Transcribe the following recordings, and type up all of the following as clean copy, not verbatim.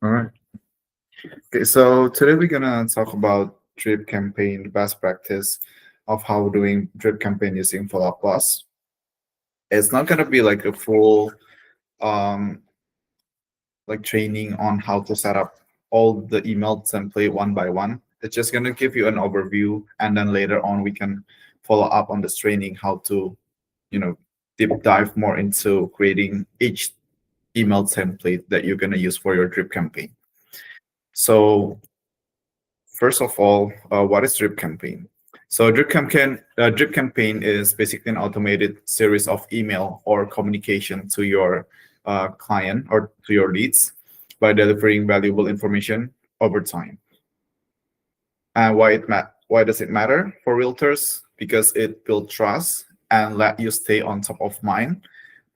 All right. Okay, so today we're gonna talk about drip campaign best practice of how doing drip campaign using Follow Up Boss. It's not gonna be like a full um like training on how to set up all the email template one by one. It's just gonna give you an overview, and then later on we can follow up on this training how to, you know, deep dive more into creating each email template that you're gonna use for your drip campaign. So first of all, what is drip campaign? So drip campaign is basically an automated series of email or communication to your client or to your leads by delivering valuable information over time. And why does it matter for realtors? Because it builds trust and let you stay on top of mind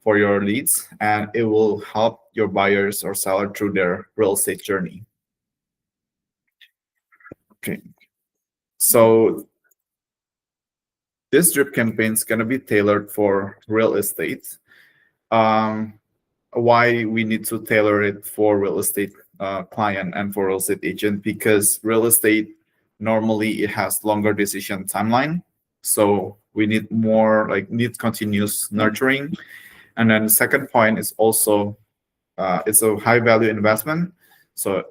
for your leads, and it will help your buyers or seller through their real estate journey. Okay, so this drip campaign is going to be tailored for real estate. Um, why we need to tailor it for real estate client and for real estate agent? Because real estate normally it has longer decision timeline, so we need more like need continuous nurturing. And then the second point is also it's a high value investment, so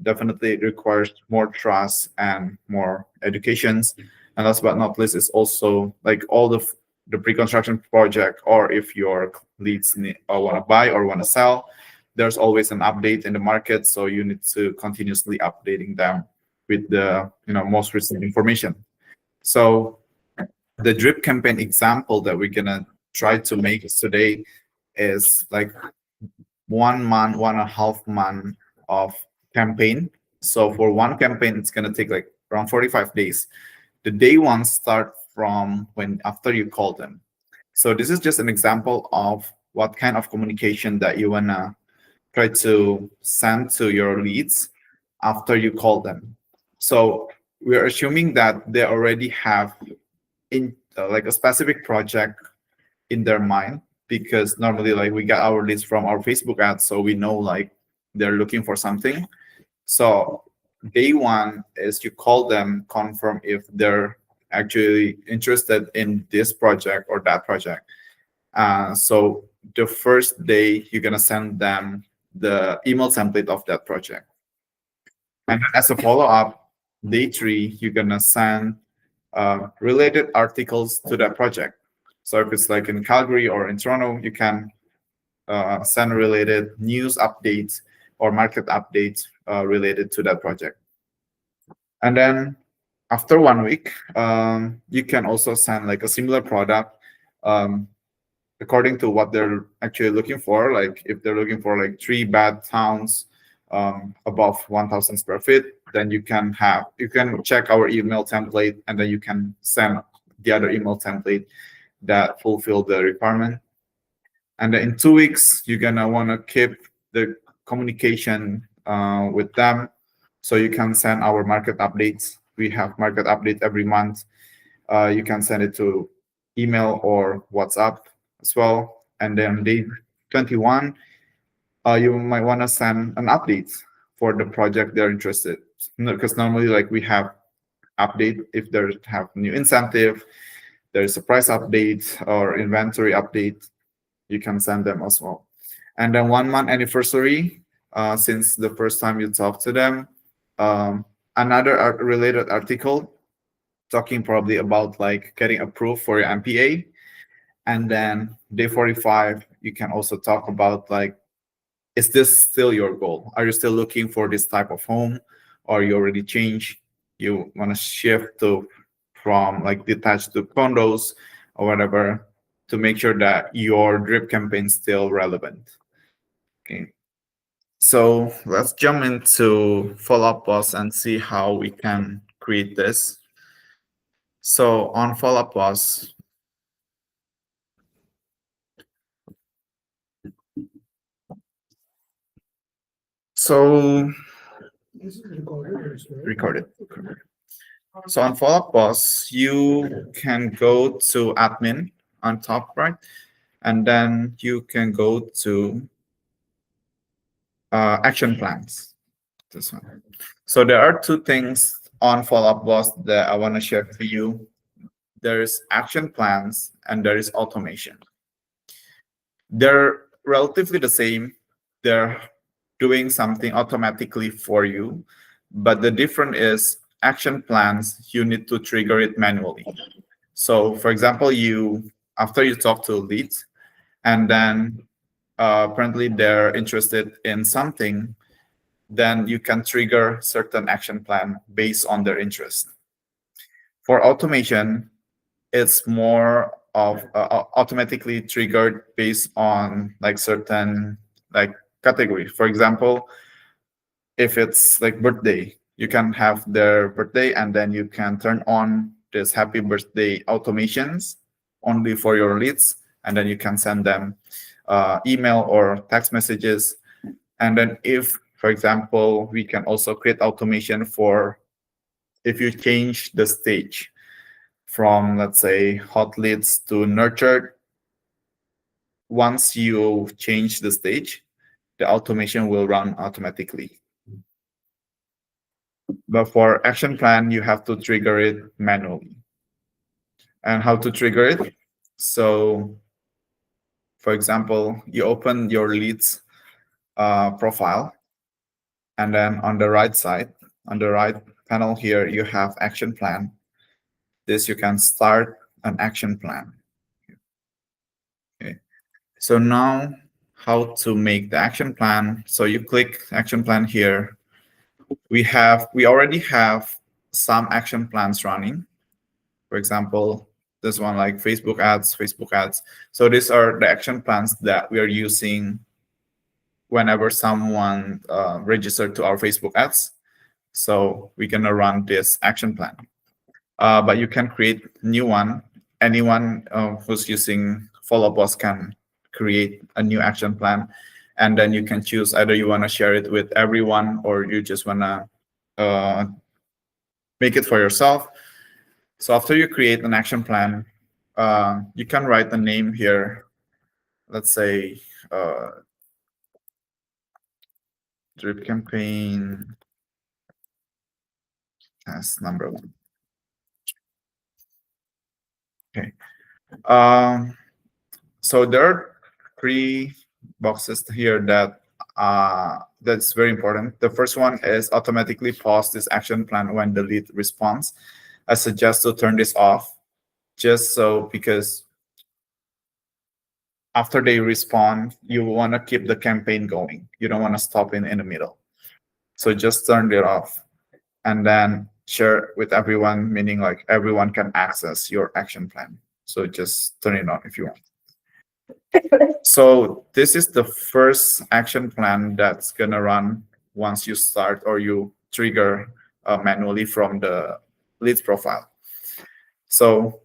definitely it requires more trust and more educations. And last but not least is also like all the pre-construction project, or if your leads want to buy or want to sell, there's always an update in the market, so you need to continuously updating them with the most recent information. So the drip campaign example that we're gonna try to make today is like 1 month, 1.5 month of campaign. So for one campaign, it's gonna take like around 45 days. The day one start from when after you call them. So this is just an example of what kind of communication that you wanna try to send to your leads after you call them. So we're assuming that they already have in like a specific project in their mind, because normally like we get our leads from our Facebook ads, so we know like they're looking for something. So day one is you call them, confirm if they're actually interested in this project or that project. So the first day you're gonna send them the email template of that project, and as a follow up, day three you're gonna send related articles to that project. So if it's like in Calgary or in Toronto, you can send related news updates or market updates related to that project. And then after 1 week, you can also send like a similar product according to what they're actually looking for. Like if they're looking for like 3 bed towns above 1,000 square feet, then you can check our email template, and then you can send the other email template that fulfill the requirement. And then in 2 weeks, you're gonna want to keep the communication with them, so you can send our market updates. We have market update every month. You can send it to email or WhatsApp as well. And then day 21, you might want to send an update for the project they're interested. Because normally, like we have update if they have new incentive, there's a price update or inventory update, you can send them as well. And then 1 month anniversary, since the first time you talk to them, another related article talking probably about like getting approved for your MPA. And then day 45, you can also talk about like, is this still your goal? Are you still looking for this type of home, or you already changed? You want to shift to from like detached to condos or whatever, to make sure that your drip campaign is still relevant. Okay. So let's jump into Follow Up Boss and see how we can create this. So on Follow Up Boss, so recorded. So on Follow Up Boss, you can go to admin on top right, and then you can go to action plans. this one. So there are two things on Follow Up Boss that I want to share with you. There's action plans and there is automation. They're relatively the same. They're doing something automatically for you, but the difference is action plans, you need to trigger it manually. So for example, after you talk to leads and then apparently they're interested in something, then you can trigger certain action plan based on their interest. For automation, it's more of automatically triggered based on like certain like category. For example, if it's like birthday, you can have their birthday and then you can turn on this happy birthday automations only for your leads, and then you can send them email or text messages. And then if, for example, we can also create automation for if you change the stage from, let's say, hot leads to nurtured. Once you change the stage, the automation will run automatically. But for action plan, you have to trigger it manually. And how to trigger it? So, for example, you open your leads profile, and then on the right side, on the right panel here, you have action plan. This you can start an action plan. Okay. So now how to make the action plan. So you click action plan here. We already have some action plans running. For example, this one like Facebook ads. So these are the action plans that we are using whenever someone registered to our Facebook ads. So we're gonna run this action plan. But you can create new one. Anyone who's using Follow Up Boss can create a new action plan, and then you can choose either you want to share it with everyone or you just want to make it for yourself. So after you create an action plan, you can write the name here. Let's say drip campaign as number 1. Okay. So there are 3 boxes here that's very important. The first one is automatically pause this action plan when the lead responds. I suggest to turn this off just so because after they respond, you want to keep the campaign going. You don't want to stop in the middle. So just turn it off and then share with everyone, meaning like everyone can access your action plan. So just turn it on if you want. So this is the first action plan that's gonna run once you start or you trigger manually from the leads profile. So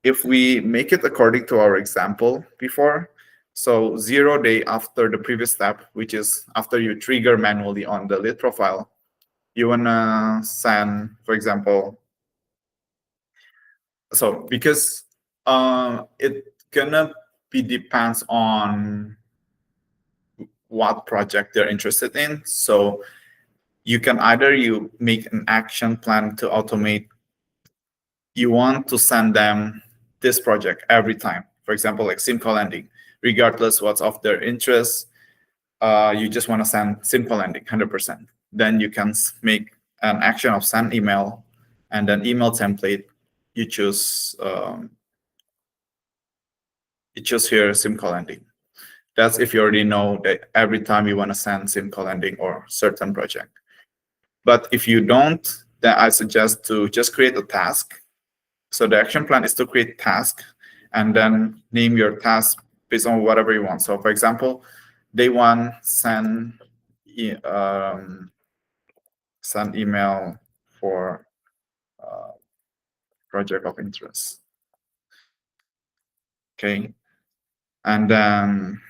if we make it according to our example before, so 0 day after the previous step, which is after you trigger manually on the lead profile, you wanna send, for example, so because it gonna be depends on what project they're interested in. So you can either you make an action plan to automate. You want to send them this project every time. For example, like SIM call ending, regardless what's of their interest, you just want to send SIM call ending 100%. Then you can make an action of send email, and then email template. You choose here SIM call ending. That's if you already know that every time you want to send SIM call ending or certain project. But if you don't, then I suggest to just create a task. So the action plan is to create task and then name your task based on whatever you want. So for example, day 1, send email for project of interest. Okay. And then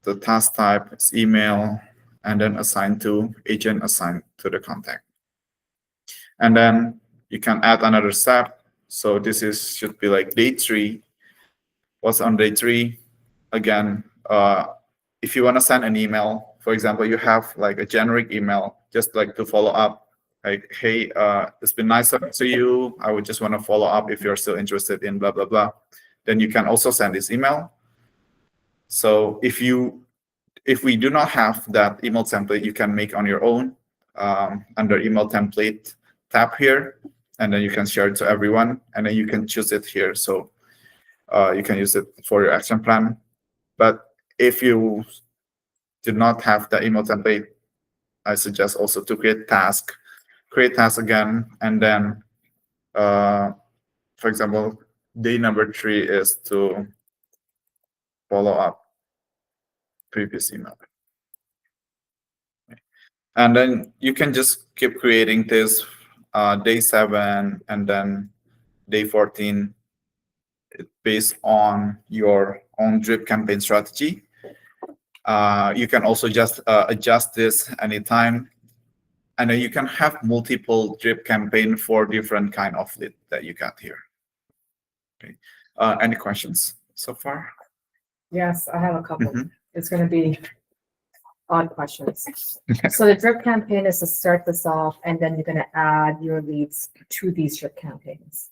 the task type is email, and then assign to agent, assigned to the contact. And then you can add another step. So this should be like day 3. What's on day 3? Again, if you want to send an email, for example, you have like a generic email just like to follow up, like, hey, it's been nice talking to you. I would just want to follow up if you're still interested in blah, blah, blah. Then you can also send this email. So if we do not have that email template, you can make on your own under email template tab here, and then you can share it to everyone, and then you can choose it here. So you can use it for your action plan. But if you do not have the email template, I suggest also to create task again, and then for example, day number 3 is to follow up previous email. And then you can just keep creating this day 7 and then day 14 based on your own drip campaign strategy. You can also just adjust this anytime. And then you can have multiple drip campaign for different kind of lead that you got here. Okay. Any questions so far? Yes, I have a couple. It's going to be odd questions. So the drip campaign is to start this off, and then you're going to add your leads to these drip campaigns.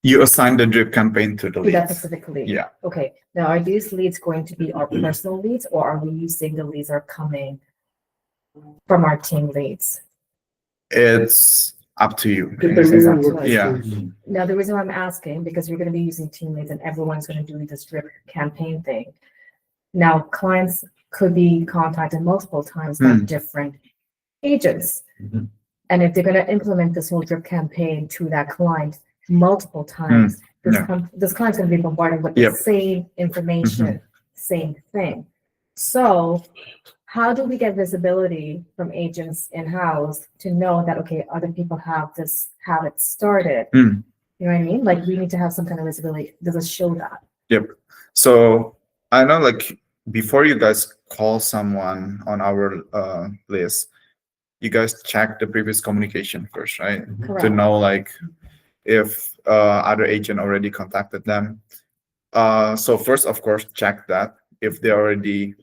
You assign the drip campaign to the leads. That specific lead. Yeah. Okay. Now, are these leads going to be our personal leads, or are we using the leads that are coming from our team leads? It's up to you. It's up to us. Yeah. Now, the reason why I'm asking, because you're going to be using team leads and everyone's going to do this drip campaign thing. Now, clients could be contacted multiple times by different agents. And if they're going to implement this whole drip campaign to that client multiple times, this client's going to be bombarded with the same information, same thing. So how do we get visibility from agents in-house to know that, okay, other people have it started? You know what I mean? Like, we need to have some kind of visibility. Does it show that? Yep. So I know, like, before you guys call someone on our list, you guys check the previous communication first, right? Correct. To know, like, if other agent already contacted them. So first, of course, check that if they already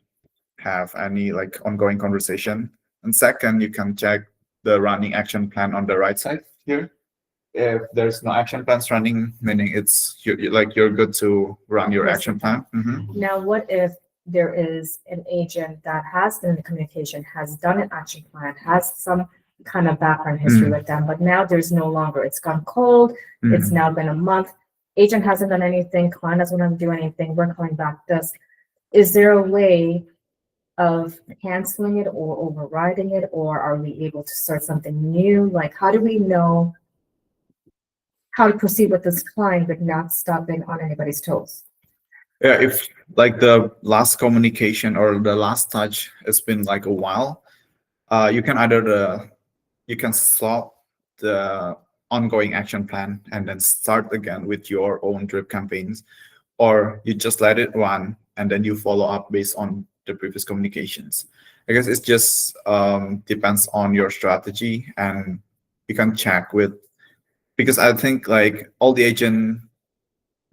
have any like ongoing conversation. And second, you can check the running action plan on the right side here. If there's no action plans running, meaning you're good to run your action plan. Now, what if there is an agent that has been in communication, has done an action plan, has some kind of background history with them, but now there's no longer, it's gone cold, it's now been a month, agent hasn't done anything, client doesn't want to do anything, we're calling back this. Is there a way of canceling it or overriding it, or are we able to start something new? Like, how do we know how to proceed with this client but not stepping on anybody's toes? Yeah, if like the last communication or the last touch has been like a while, you can stop the ongoing action plan and then start again with your own drip campaigns, or you just let it run and then you follow up based on the previous communications. I guess it just depends on your strategy, and you can check because I think like all the agent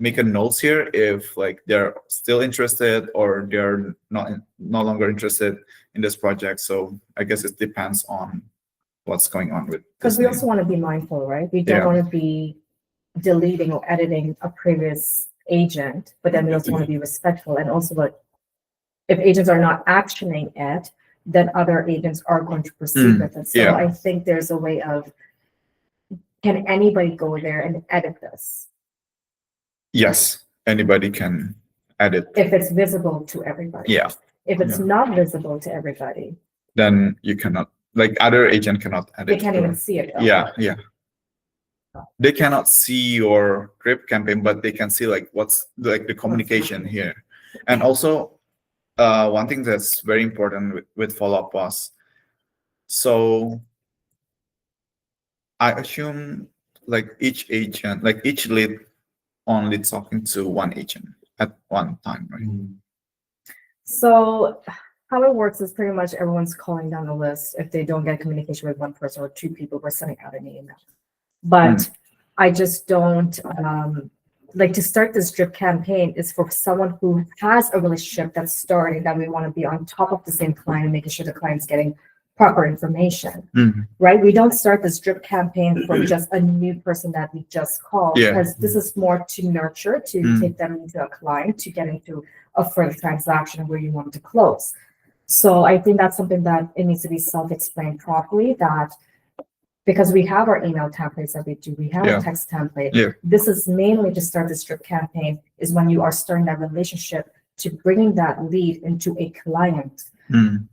make a notes here if like they're still interested or they're no longer interested in this project. So I guess it depends on what's going on with. Because we also want to be mindful, right? We don't want to be deleting or editing a previous agent, but then we also want to be respectful. And also, if agents are not actioning it, then other agents are going to proceed with it. So I think there's a way of, can anybody go there and edit this? Yes, anybody can edit. If it's visible to everybody. Yeah. If it's not visible to everybody, then you cannot, like other agent cannot edit. They can't even see it. Though. Yeah. They cannot see your drip campaign, but they can see like what's like the communication here. And also one thing that's very important with Follow Up Boss. So I assume like each agent, like each lead only talking to one agent at one time, right? So how it works is pretty much everyone's calling down the list. If they don't get communication with one person or two people, we're sending out an email. But I just don't like to start this drip campaign is for someone who has a relationship that's starting, that we want to be on top of the same client and making sure the client's getting proper information, right? We don't start this drip campaign for just a new person that we just called, because this is more to nurture, to take them into a client, to get into a further transaction where you want to close. So I think that's something that it needs to be self-explained properly, that because we have our email templates that we do, we have a text template. This is mainly to start this drip campaign is when you are starting that relationship to bringing that lead into a client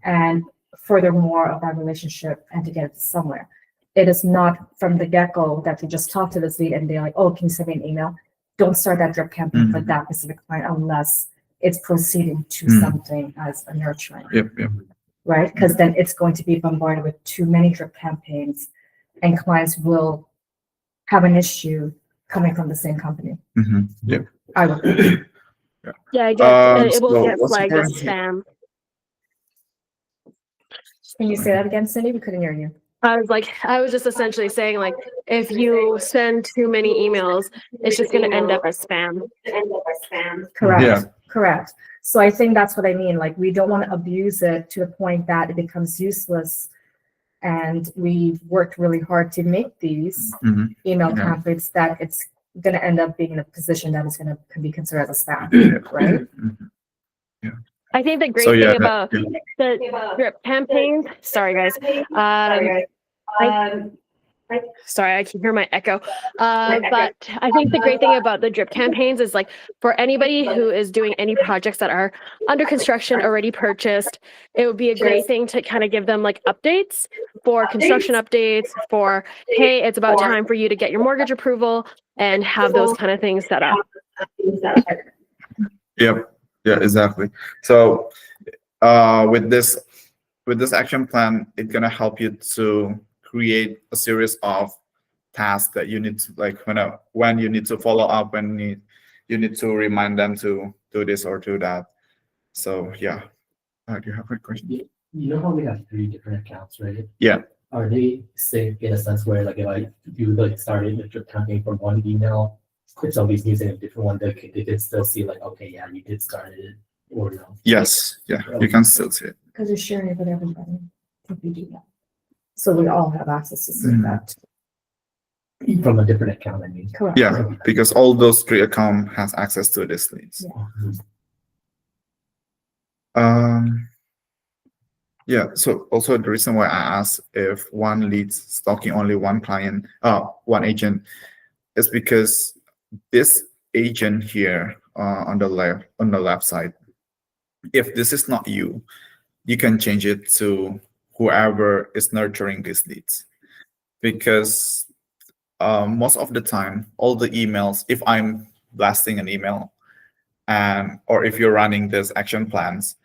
and furthermore of that relationship and to get it somewhere. It is not from the get-go that you just talk to this lead and they're like, oh, can you send me an email? Don't start that drip campaign for that specific client unless it's proceeding to something as a nurturing. Right? Because then it's going to be bombarded with too many drip campaigns and clients will have an issue coming from the same company. I would think. Yeah, I guess it will so get what's flagged as important spam. Can you say that again, Cindy? We couldn't hear you. I was just essentially saying, like, if you send too many emails, it's just going to end up as spam. Correct. Correct. So I think that's what I mean. Like, we don't want to abuse it to the point that it becomes useless. And we've worked really hard to make these email templates that it's going to end up being in a position that is going to be considered as a spam, right? I think the great thing about the drip campaigns, sorry guys, sorry, I can hear my echo. But I think the great thing about the drip campaigns is, like, for anybody who is doing any projects that are under construction, already purchased, it would be a great thing to kind of give them like updates for construction updates for, hey, it's about time for you to get your mortgage approval and have those kind of things set up. Yeah, exactly. So with this action plan, it's gonna help you to create a series of tasks that you need to, like, when you need to follow up, when you need to remind them to do this or do that. So yeah. Do you have a question? You know how we have 3 different accounts, right? Yeah. Are they safe in a sense where, like, if I do like started the drip campaign from one email, if somebody's using a different one, they can still see, like, okay, yeah, you did start it, or no? Yes. Yeah. You can still see it. Because you're sharing it with everybody if you do that. So we all have access to see that. From a different account, I mean. Correct. Yeah, because all those 3 accounts has access to these leads. Yeah. So also the reason why I asked if one lead's stalking only one client, one agent, is because this agent here on the left side, if this is not you, you can change it to whoever is nurturing these leads, because most of the time, all the emails, if I'm blasting an email, or if you're running this action plans,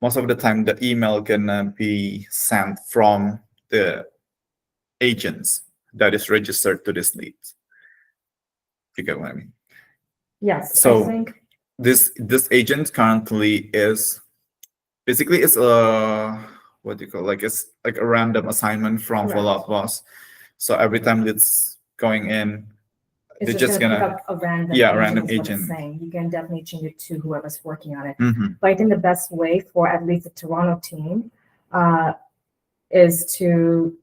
most of the time the email gonna be sent from the agents that is registered to this lead. You get what I mean? Yes. So I think this agent currently is basically, it's a, what do you call, like, it's like a random assignment from Follow Up Boss. So every time it's going in, it's just gonna gonna pick up a random random is what it's agent. saying. You can definitely change it to whoever's working on it. Mhm. But I think the best way for at least the Toronto team is to,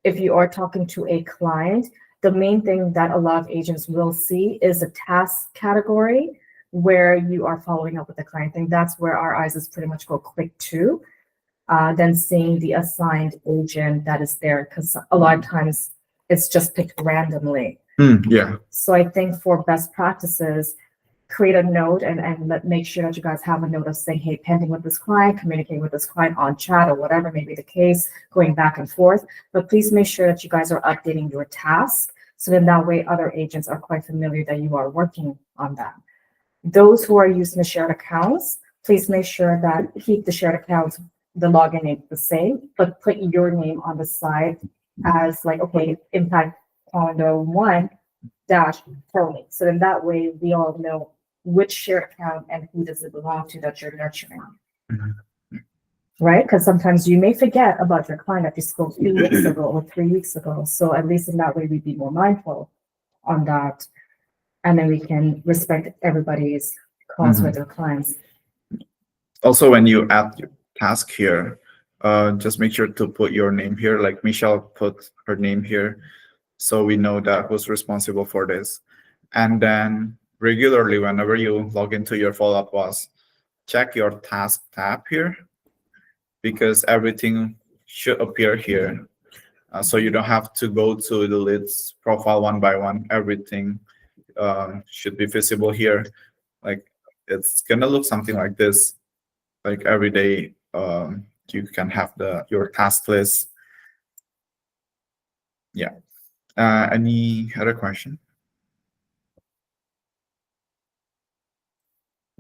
if you are talking to a client, the main thing that a lot of agents will see is a task category where you are following up with the client. I think that's where our eyes is pretty much go click to, than seeing the assigned agent that is there, because a lot of times it's just picked randomly. Yeah. So I think for best practices, create a note and make sure that you guys have a note of saying, hey, pending with this client, communicating with this client on chat or whatever may be the case, going back and forth. But please make sure that you guys are updating your tasks, so then that way other agents are quite familiar that you are working on that. Those who are using the shared accounts, please make sure that keep the shared accounts, the login name the same, but put your name on the side as like, okay, impact calendar 1 dash Tony. So then that way we all know which shared account and who does it belong to that you're nurturing. Right? Because sometimes you may forget about your client that you spoke 2 weeks ago or 3 weeks ago. So at least in that way we'd be more mindful on that. And then we can respect everybody's calls with their clients. Also, when you add your task here, just make sure to put your name here, like Michelle put her name here, so we know that who's responsible for this. And then regularly, whenever you log into your Follow Up Boss, check your task tab here, because everything should appear here. So you don't have to go to the leads profile one by one. Everything should be visible here. Like it's gonna look something like this. Like every day, you can have your task list. Yeah. Any other question?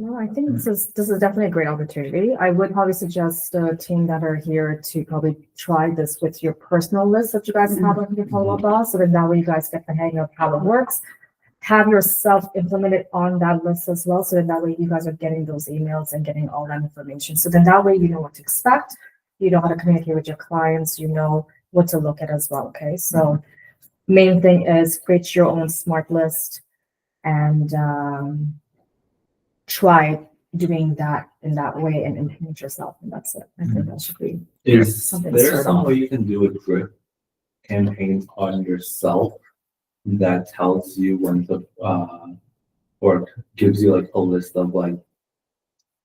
No, I think this is definitely a great opportunity. I would probably suggest the team that are here to probably try this with your personal list that you guys have on your Follow Up Boss, so that that way you guys get the hang of how it works. Have yourself implemented on that list as well, so that way you guys are getting those emails and getting all that information. So then that way you know what to expect, you know how to communicate with your clients, you know what to look at as well. Okay, so main thing is create your own smart list and try doing that in that way and implement yourself, and that's it. I think that should be Is something there sort some of- way you can do a drip campaign on yourself that tells you when to, or gives you like a list of like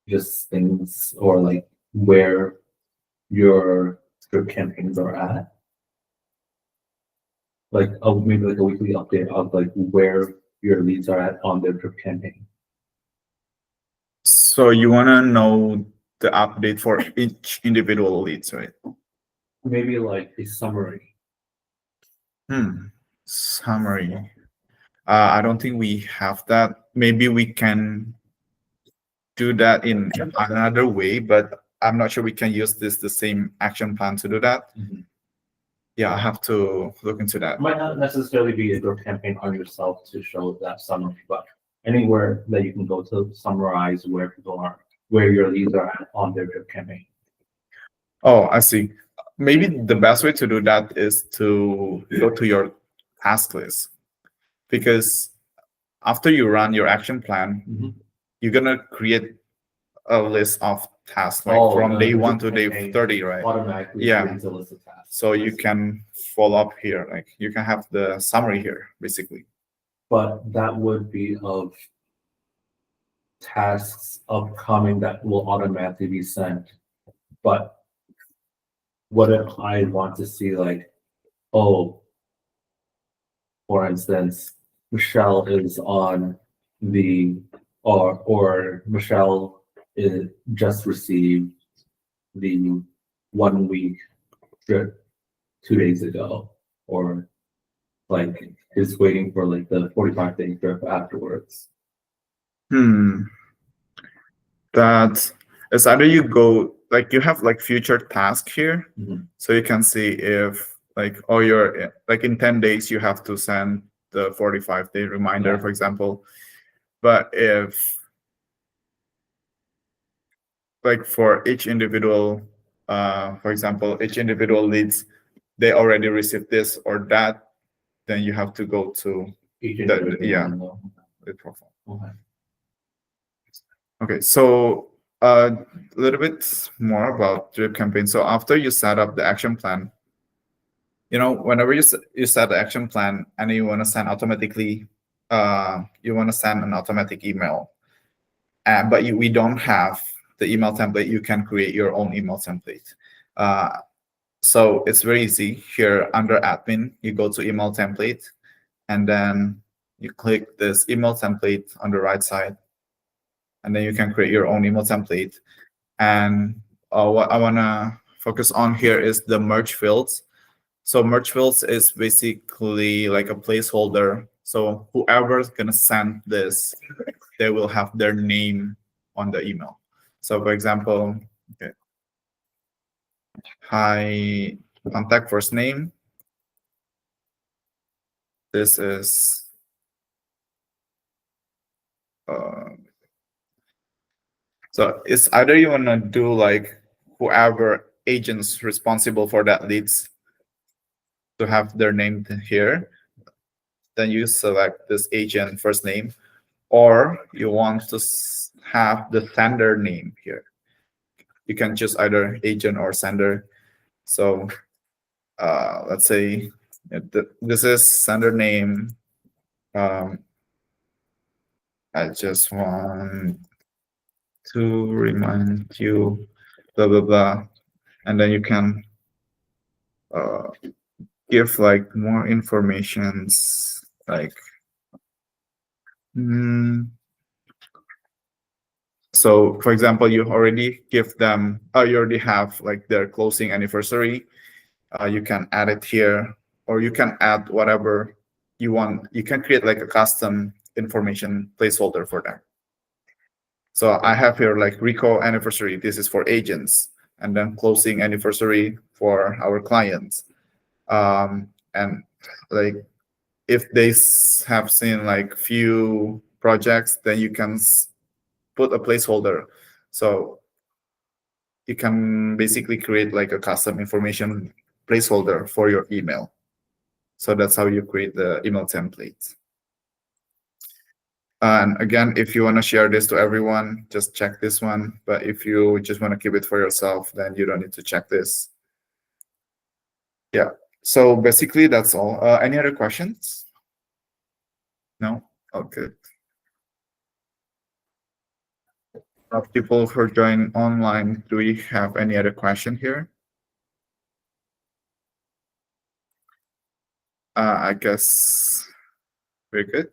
just things or like where your drip campaigns are at? Like, maybe like a weekly update of like where your leads are at on their drip campaign. So you wanna know the update for each individual leads, right? Maybe like a summary. Summary. I don't think we have that. Maybe we can do that in another way, but I'm not sure we can use the same action plan to do that. Mhm. Yeah, I have to look into that. It might not necessarily be a drip campaign on yourself to show that summary, but anywhere that you can go to summarize where people are, where your leads are at on their drip campaign. Oh, I see. Maybe the best way to do that is to go to your task list, because after you run your action plan, Mhm. you're gonna create a list of tasks, like Oh, from the day drip 1 to day campaign 30, right? Automatically Yeah. creates a list of tasks. So you can follow up here, like you can have the summary here, basically. But that would be of tasks upcoming that will automatically be sent. But what if I want to see like, oh, for instance, Michelle is on the, or Michelle is just received the 1 week drip 2 days ago, or like is waiting for like the 45-day drip afterwards. That is either you go, like you have like future task here. Mhm. So you can see if like, oh, you're like in 10 days, you have to send the 45-day reminder, Yeah. for example. But if like for each individual, for example, each individual leads, they already received this or that, then you have to go to Each The- individual yeah. window. the profile. Okay. Okay, so a little bit more about drip campaign. So after you set up the action plan, whenever you set the action plan and you want to send automatically, you want to send an automatic email, but we don't have the email template. You can create your own email template. So it's very easy. Here under admin, you go to email template, and then you click this email template on the right side, and then you can create your own email template. And what I want to focus on here is the merge fields. So merge fields is basically like a placeholder. So whoever's going to send this, they will have their name on the email. So for example, okay, hi, contact first name. This is so it's either you want to do like whoever agents responsible for that leads to have their name here, then you select this agent first name, or you want to have the sender name here. you can choose either agent or sender. So let's say this is sender name. I just want to remind you, blah, blah, blah. And then you can give like more informations like, so for example, you already give them, you already have like their closing anniversary. You can add it here, or you can add whatever you want. You can create like a custom information placeholder for them. So I have here like Rico anniversary. This is for agents, and then closing anniversary for our clients. And like if they have seen like few projects, then you can put a placeholder. So you can basically create like a custom information placeholder for your email. So that's how you create the email template. And again, if you want to share this to everyone, just check this one. But if you just want to keep it for yourself, then you don't need to check this. Yeah. So basically, that's all. Any other questions? No? Okay. People who join online, do we have any other question here? I guess we're good.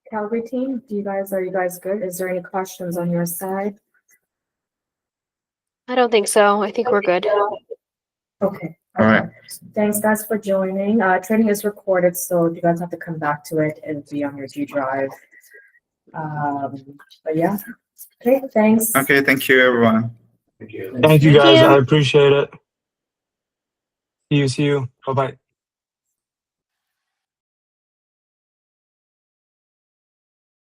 Calgary team, are you guys good? Is there any questions on your side? I don't think so. I think we're good. Okay. All right. Thanks guys for joining. Training is recorded, so you guys have to come back to it. It'll be on your G Drive. But yeah. Okay, thanks. Okay, thank you, everyone. Thank you. Thank you Thank guys. you. I appreciate it. See you. Bye bye.